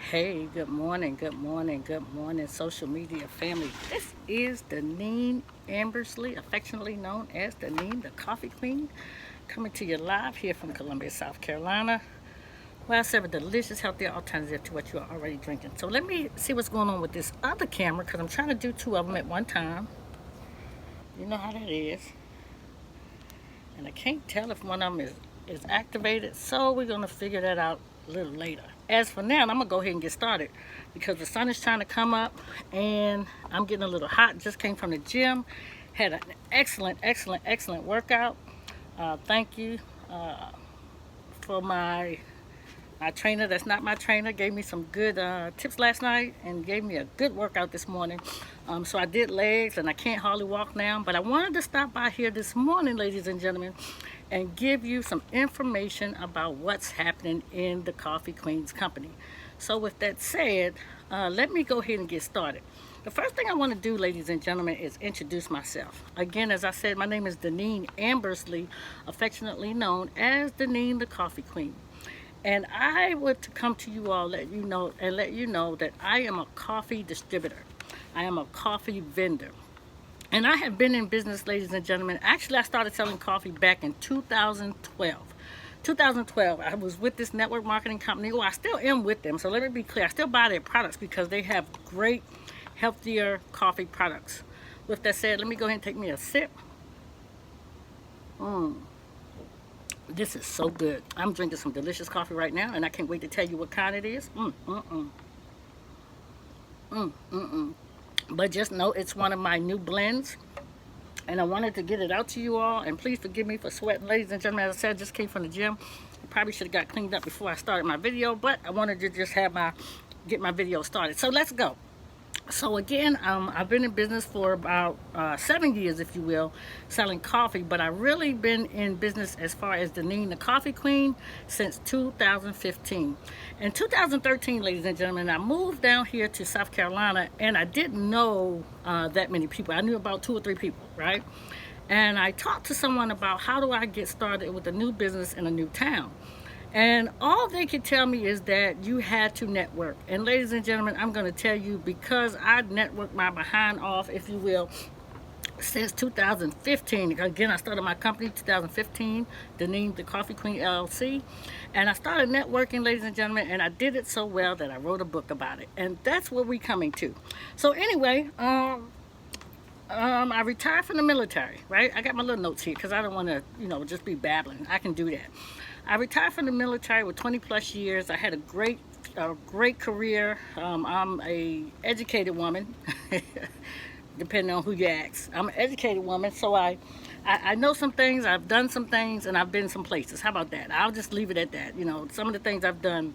Hey, good morning, good morning, good morning, social media family. This is Deneen Ambersley, affectionately known as Deneen, the Coffee Queen, coming to you live here from Columbia, South Carolina, where I serve a delicious, healthy alternative to what you are already drinking. So let me see what's going on with this other camera because I'm trying to do two of them at one time. You know how that is. And I can't tell if one of them is activated, so we're going to figure that out a little later. As for now, I'm going to go ahead and get started because the sun is trying to come up and I'm getting a little hot. Just came from the gym, had an excellent workout. Thank you for my trainer that's not my trainer gave me some good tips last night and gave me a good workout this morning. So I did legs and I can't hardly walk now, but I wanted to stop by here this morning, ladies and gentlemen, and give you some information about what's happening in the Coffee Queens company. So with that said, let me go ahead and get started. The first thing I want to do, ladies and gentlemen, is introduce myself. Again, as I said, my name is Deneen Ambersley, affectionately known as Deneen the Coffee Queen. And I would come to you all, let you know that I am a coffee distributor. I am a coffee vendor. And I have been in business, ladies and gentlemen. Actually, I started selling coffee back in 2012. 2012, I was with this network marketing company. Well, I still am with them. So let me be clear. I still buy their products because they have great, healthier coffee products. With that said, let me go ahead and take me a sip. This is so good. I'm drinking some delicious coffee right now, and I can't wait to tell you what kind it is. But just know it's one of my new blends, and I wanted to get it out to you all. And please forgive me for sweating, ladies and gentlemen. As I said, I just came from the gym. I probably should have got cleaned up before I started my video, but I wanted to just get my video started. So let's go. So again, I've been in business for about 7 years, if you will, selling coffee. But I've really been in business as far as Deneen, the Coffee Queen, since 2015. In 2013, ladies and gentlemen, I moved down here to South Carolina, and I didn't know that many people. I knew about 2 or 3 people, right? And I talked to someone about how do I get started with a new business in a new town. And all they could tell me is that you had to network. And ladies and gentlemen, I'm going to tell you, because I networked my behind off, if you will, since 2015. Again, I started my company 2015, Deneen the Coffee Queen LLC. And I started networking, ladies and gentlemen, and I did it so well that I wrote a book about it. And that's where we're coming to. So anyway, I retired from the military, right? I got my little notes here because I don't want to, just be babbling. I can do that. I retired from the military with 20 plus years. I had a great career. I'm a educated woman, depending on who you ask. I'm an educated woman, so I know some things. I've done some things, and I've been some places. How about that? I'll just leave it at that. Some of the things I've done,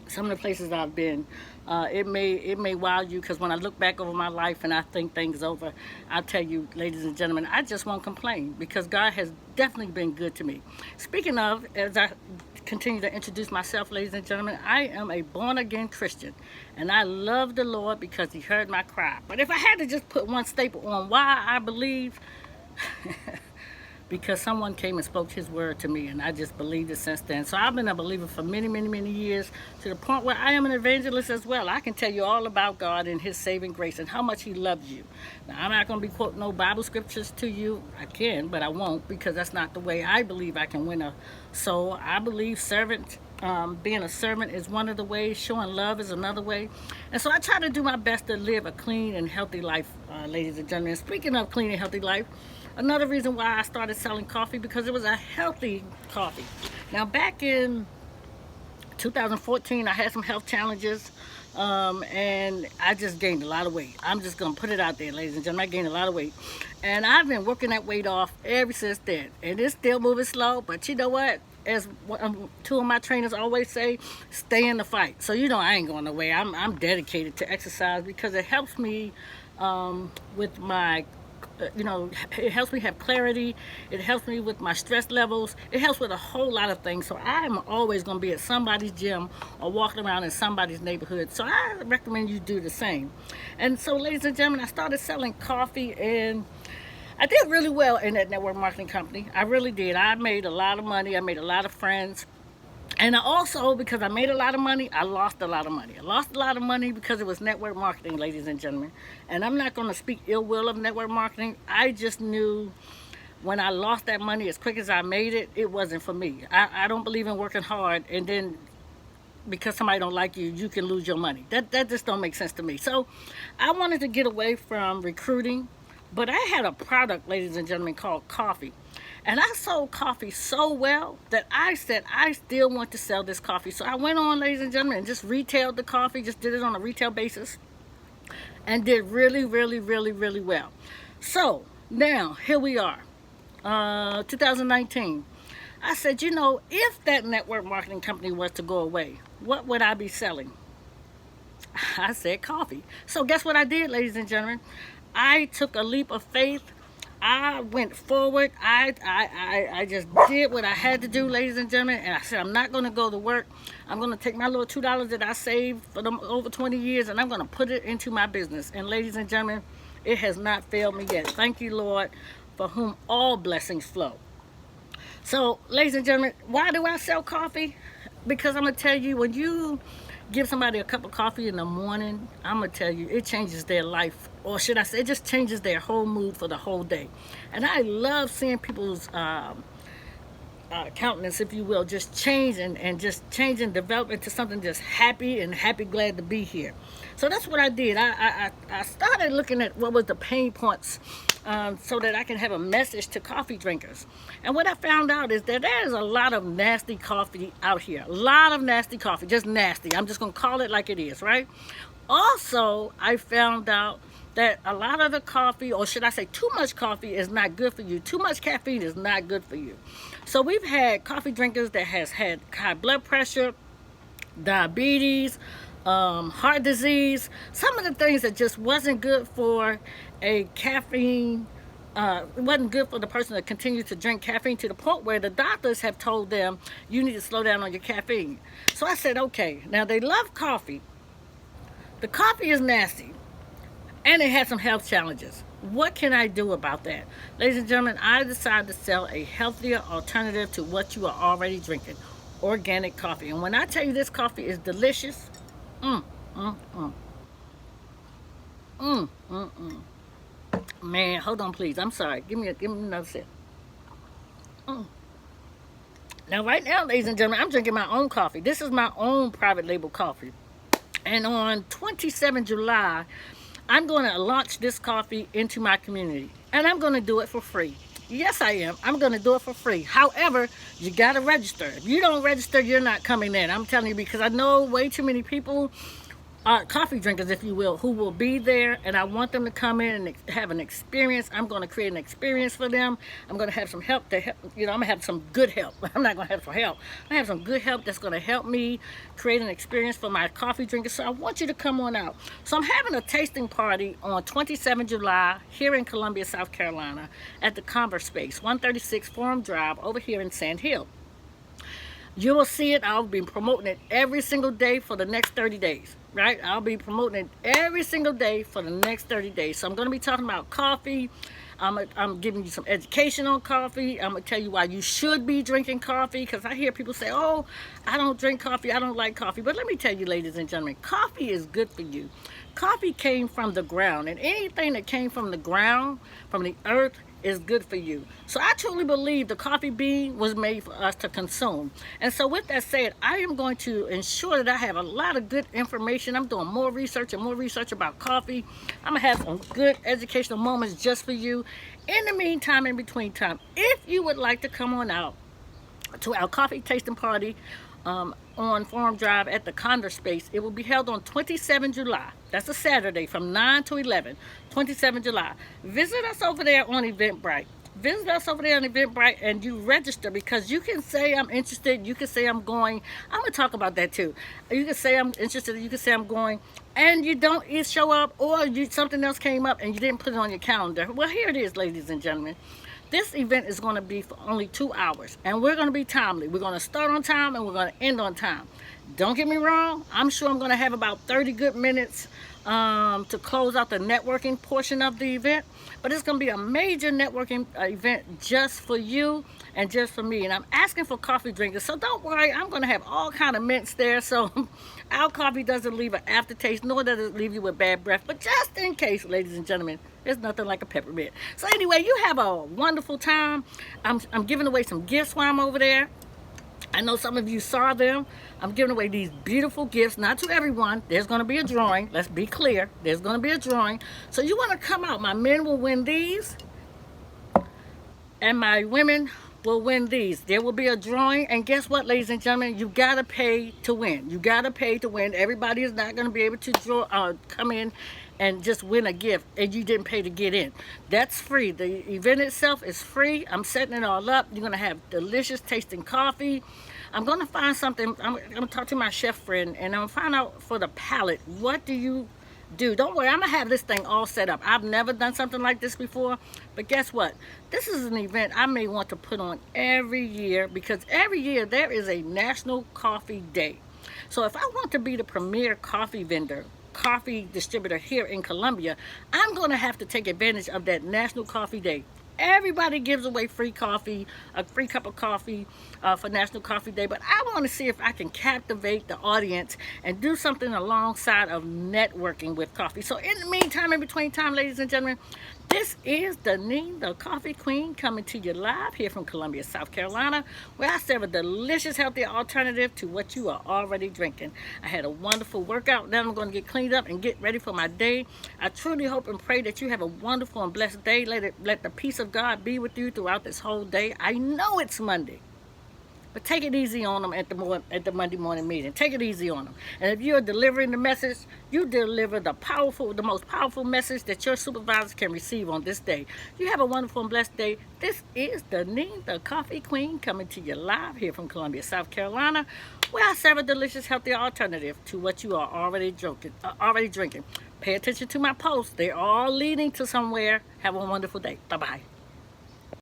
some of the places I've been, it may wow you, because when I look back over my life and I think things over, I'll tell you, ladies and gentlemen, I just won't complain because God has definitely been good to me. Speaking of, as I continue to introduce myself, ladies and gentlemen, I am a born-again Christian, and I love the Lord because he heard my cry. But if I had to just put one staple on why I believe, because someone came and spoke his word to me, and I just believed it since then. So I've been a believer for many years, to the point where I am an evangelist as well. I can tell you all about God and his saving grace and how much he loves you. Now, I'm not going to be quoting no Bible scriptures to you. I can, but I won't, because that's not the way I believe I can win a soul. I believe being a servant is one of the ways. Showing love is another way. And so I try to do my best to live a clean and healthy life, ladies and gentlemen. Speaking of clean and healthy life, another reason why I started selling coffee, because it was a healthy coffee. Now, back in 2014, I had some health challenges, and I just gained a lot of weight. I'm just going to put it out there, ladies and gentlemen. I gained a lot of weight. And I've been working that weight off ever since then. And it's still moving slow, but you know what? As 2 of my trainers always say, stay in the fight. So I ain't going away. I'm dedicated to exercise because it helps me with my it helps me have clarity. It helps me with my stress levels. It helps with a whole lot of things. So I am always going to be at somebody's gym or walking around in somebody's neighborhood. So I recommend you do the same. And so, ladies and gentlemen, I started selling coffee, and I did really well in that network marketing company. I really did. I made a lot of money. I made a lot of friends. And I also, because I made a lot of money, I lost a lot of money. I lost a lot of money because it was network marketing, ladies and gentlemen. And I'm not going to speak ill will of network marketing. I just knew when I lost that money as quick as I made it, it wasn't for me. I don't believe in working hard and then because somebody don't like you, you can lose your money. That just don't make sense to me. So I wanted to get away from recruiting, but I had a product, ladies and gentlemen, called coffee. And I sold coffee so well that I said I still want to sell this coffee. So I went on, ladies and gentlemen, and just retailed the coffee, just did it on a retail basis and did really, really, really, really well. So now here we are, 2019. I said, you know, if that network marketing company was to go away, what would I be selling? I said coffee. So guess what I did, ladies and gentlemen? I took a leap of faith. I went forward. I just did what I had to do, ladies and gentlemen. And I said, I'm not going to go to work. I'm going to take my little $2 that I saved for them over 20 years, and I'm going to put it into my business. And ladies and gentlemen, it has not failed me yet. Thank you, Lord, for whom all blessings flow. So, ladies and gentlemen, why do I sell coffee? Because I'm going to tell you, when you give somebody a cup of coffee in the morning, I'm going to tell you, it changes their life. Or should I say, it just changes their whole mood for the whole day. And I love seeing people's countenance, if you will, just change and just change and develop into something just happy and happy, glad to be here. So that's what I did. I started looking at what was the pain points so that I can have a message to coffee drinkers. And what I found out is that there is a lot of nasty coffee out here. A lot of nasty coffee, just nasty. I'm just going to call it like it is, right? Also, I found out that a lot of the coffee, or should I say too much coffee, is not good for you. Too much caffeine is not good for you. So we've had coffee drinkers that has had high blood pressure, diabetes, heart disease, some of the things that just wasn't good for a caffeine, it wasn't good for the person to continue to drink caffeine to the point where the doctors have told them you need to slow down on your caffeine. So I said, okay, now they love coffee. The coffee is nasty and it has some health challenges. What can I do about that? Ladies and gentlemen, I decided to sell a healthier alternative to what you are already drinking, organic coffee. And when I tell you this coffee is delicious, man, hold on, please. I'm sorry. Give me another sip. Now, right now, ladies and gentlemen, I'm drinking my own coffee. This is my own private label coffee. And on 27 July, I'm going to launch this coffee into my community. And I'm going to do it for free. Yes, I am. I'm going to do it for free. However, you got to register. If you don't register, you're not coming in. I'm telling you, because I know way too many people, coffee drinkers, if you will, who will be there, and I want them to come in and have an experience. I'm going to create an experience for them. I'm going to have some help to help, you know, I'm going to have some good help. I'm not going to have some help. I have some good help that's going to help me create an experience for my coffee drinkers. So I want you to come on out. So I'm having a tasting party on 27 July here in Columbia, South Carolina at the Converse Space, 136 Forum Drive over here in Sand Hill. You will see it. I'll be promoting it every single day for the next 30 days, right? I'll be promoting it every single day for the next 30 days. So I'm going to be talking about coffee. I'm giving you some education on coffee. I'm going to tell you why you should be drinking coffee, because I hear people say, oh, I don't drink coffee. I don't like coffee. But let me tell you, ladies and gentlemen, coffee is good for you. Coffee came from the ground, and anything that came from the ground, from the earth, is good for you. So I truly believe the coffee bean was made for us to consume. And so with that said, I am going to ensure that I have a lot of good information. I'm doing more research and more research about coffee. I'm gonna have some good educational moments just for you. In the meantime, in between time, if you would like to come on out to our coffee tasting party on Forum Drive at the Converse Space, it will be held on 27 July. That's a Saturday from 9 to 11, 27 July. Visit us over there on Eventbrite. Visit us over there on Eventbrite and you register, because you can say I'm interested, you can say I'm going. I'm going to talk about that too. You can say I'm interested, you can say I'm going, and you don't show up, or something else came up and you didn't put it on your calendar. Well, here it is, ladies and gentlemen. This event is going to be for only 2 hours, and we're going to be timely. We're going to start on time and we're going to end on time. Don't get me wrong, I'm sure I'm going to have about 30 good minutes to close out the networking portion of the event. But it's going to be a major networking event just for you and just for me. And I'm asking for coffee drinkers, so don't worry, I'm going to have all kind of mints there, so our coffee doesn't leave an aftertaste, nor does it leave you with bad breath. But just in case, ladies and gentlemen, there's nothing like a peppermint. So anyway, you have a wonderful time. I'm giving away some gifts while I'm over there. I know some of you saw them. I'm giving away these beautiful gifts, not to everyone. There's going to be a drawing. Let's be clear. There's going to be a drawing. So you want to come out. My men will win these, and my women will win these. There will be a drawing, and guess what, ladies and gentlemen? You got to pay to win. You got to pay to win. Everybody is not going to be able to come in and just win a gift, and you didn't pay to get in. That's free. The event itself is free. I'm setting it all up. You're going to have delicious tasting coffee. I'm going to find something. I'm going to talk to my chef friend, and I'm going to find out for the palate, what do you do? Don't worry, I'm going to have this thing all set up. I've never done something like this before, but guess what? This is an event I may want to put on every year, because every year there is a National Coffee Day. So if I want to be the premier coffee vendor, coffee distributor here in Columbia, I'm going to have to take advantage of that National Coffee Day. Everybody gives away free coffee, a free cup of coffee for National Coffee Day, but I want to see if I can captivate the audience and do something alongside of networking with coffee. So in the meantime, in between time, ladies and gentlemen, this is Deneen, the Coffee Queen, coming to you live here from Columbia, South Carolina, where I serve a delicious, healthy alternative to what you are already drinking. I had a wonderful workout. Now I'm going to get cleaned up and get ready for my day. I truly hope and pray that you have a wonderful and blessed day. Let the peace of God be with you throughout this whole day. I know it's Monday, but take it easy on them at the Monday morning meeting. Take it easy on them. And if you're delivering the message, you deliver the most powerful message that your supervisors can receive on this day. You have a wonderful and blessed day. This is Deneen, the Coffee Queen, coming to you live here from Columbia, South Carolina, where I serve a delicious, healthy alternative to what you are already drinking. Pay attention to my posts. They're all leading to somewhere. Have a wonderful day. Bye-bye.